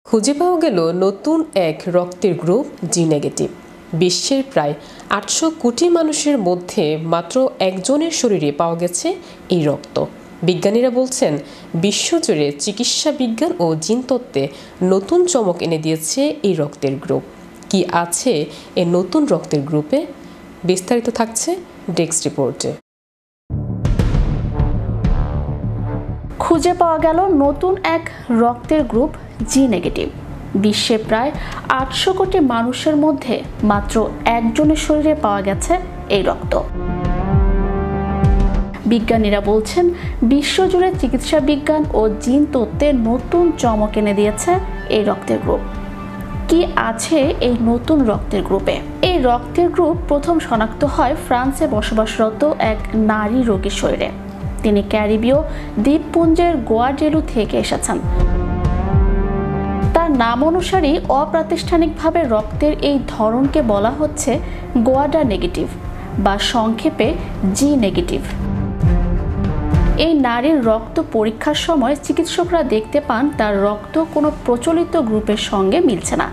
খুঁজে পাওয়া গেল নতুন এক রক্তের গ্রুপ জি নেগেটিভ। বিশ্বের প্রায় ৮০০ কোটি মানুষের মধ্যে মাত্র একজনের শরীরে পাওয়া গেছে এই রক্ত। বিজ্ঞানীরা বলছেন, বিশ্বজুড়ে চিকিৎসা বিজ্ঞান ও জিনতত্ত্বে নতুন চমক এনে দিয়েছে এই রক্তের গ্রুপ। কি আছে এই নতুন রক্তের গ্রুপে? বিস্তারিত থাকছে ডেস্ক রিপোর্টে। খুঁজে পাওয়া গেল নতুন এক রক্তের গ্রুপ জি নেগেটিভ। বিশ্বে প্রায় ৮০০ কোটি মানুষের মধ্যে মাত্র একজনের শরীরে পাওয়া গেছে এই রক্ত। বিজ্ঞানীরা বলছেন, বিশ্বজুড়ে চিকিৎসা বিজ্ঞান ও জিন তত্ত্বে নতুন চমক এনে দিয়েছে এই রক্তের গ্রুপ। কি আছে এই নতুন রক্তের গ্রুপে? এই রক্তের গ্রুপ প্রথম শনাক্ত হয় ফ্রান্সে বসবাসরত এক নারী রোগীর শরীরে। তিনি ক্যারিবীয় দ্বীপপুঞ্জের গোয়াডেলু থেকে এসেছেন। তার নাম অনুসারেই অপ্রাতিষ্ঠানিকভাবে রক্তের এই ধরনকে বলা হচ্ছে গোয়াডা নেগেটিভ বা সংক্ষেপে জি নেগেটিভ। এই নারীর রক্ত পরীক্ষার সময় চিকিৎসকরা দেখতে পান তার রক্ত কোনো প্রচলিত গ্রুপের সঙ্গে মিলছে না,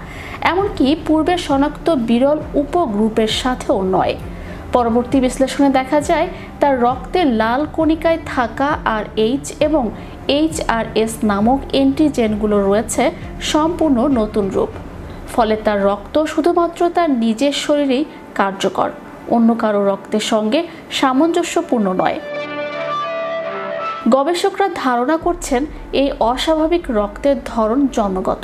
এমনকি পূর্বে শনাক্ত বিরল উপগ্রুপের সাথেও নয়। পরবর্তী বিশ্লেষণে দেখা যায় তার রক্তের লাল কণিকায় থাকা RH এবং HRS নামক অ্যান্টিজেনগুলো রয়েছে সম্পূর্ণ নতুন রূপ। ফলে তার রক্ত শুধুমাত্র তার নিজের শরীরেই কার্যকর, অন্য কারো রক্তের সঙ্গে সামঞ্জস্যপূর্ণ নয়। গবেষকরা ধারণা করছেন এই অস্বাভাবিক রক্তের ধরন জন্মগত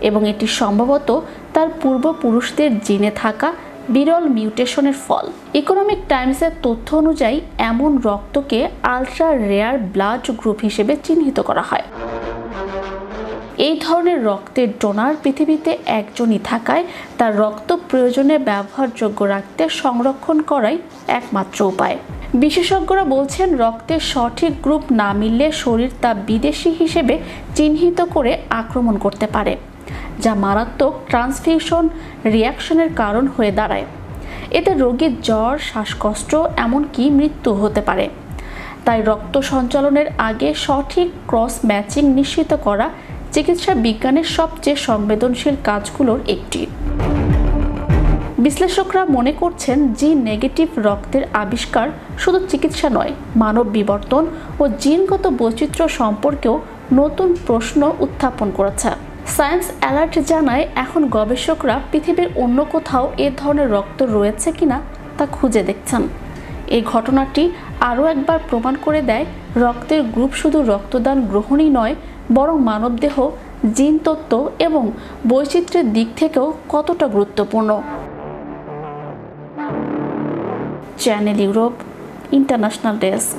এবং এটি সম্ভবত তার পূর্বপুরুষদের জিনে থাকা বিরল মিউটেশনের ফল। ইকোনমিক টাইমসের তথ্য অনুযায়ী এমন রক্তকে আলট্রা রেয়ার ব্লাড গ্রুপ হিসেবে চিহ্নিত করা হয়। এই ধরনের রক্তের ডোনার পৃথিবীতে একজনই থাকায় তার রক্ত প্রয়োজনে ব্যবহারযোগ্য রাখতে সংরক্ষণ করাই একমাত্র উপায়। বিশেষজ্ঞরা বলছেন, রক্তের সঠিক গ্রুপ না মিললে শরীর তা বিদেশি হিসেবে চিহ্নিত করে আক্রমণ করতে পারে, যা মারাত্মক ট্রান্সফিউশন রিয়াকশনের কারণ হয়ে দাঁড়ায়। এতে রোগীর জ্বর, শ্বাসকষ্ট, এমনকি মৃত্যু হতে পারে। তাই রক্ত সঞ্চালনের আগে সঠিক ক্রস ম্যাচিং নিশ্চিত করা চিকিৎসা বিজ্ঞানের সবচেয়ে সংবেদনশীল কাজগুলোর একটি। বিশ্লেষকরা মনে করছেন, জি নেগেটিভ রক্তের আবিষ্কার শুধু চিকিৎসা নয়, মানব বিবর্তন ও জিনগত বৈচিত্র্য সম্পর্কেও নতুন প্রশ্ন উত্থাপন করেছে। সায়েন্স অ্যালার্ট জানায়, এখন গবেষকরা পৃথিবীর অন্য কোথাও এ ধরনের রক্ত রয়েছে কিনা তা খুঁজে দেখছেন। এই ঘটনাটি আরও একবার প্রমাণ করে দেয়, রক্তের গ্রুপ শুধু রক্তদান গ্রহণই নয়, বরং মানবদেহ, জিনতত্ত্ব এবং বৈচিত্র্যের দিক থেকেও কতটা গুরুত্বপূর্ণ। Channel Europe, international desk.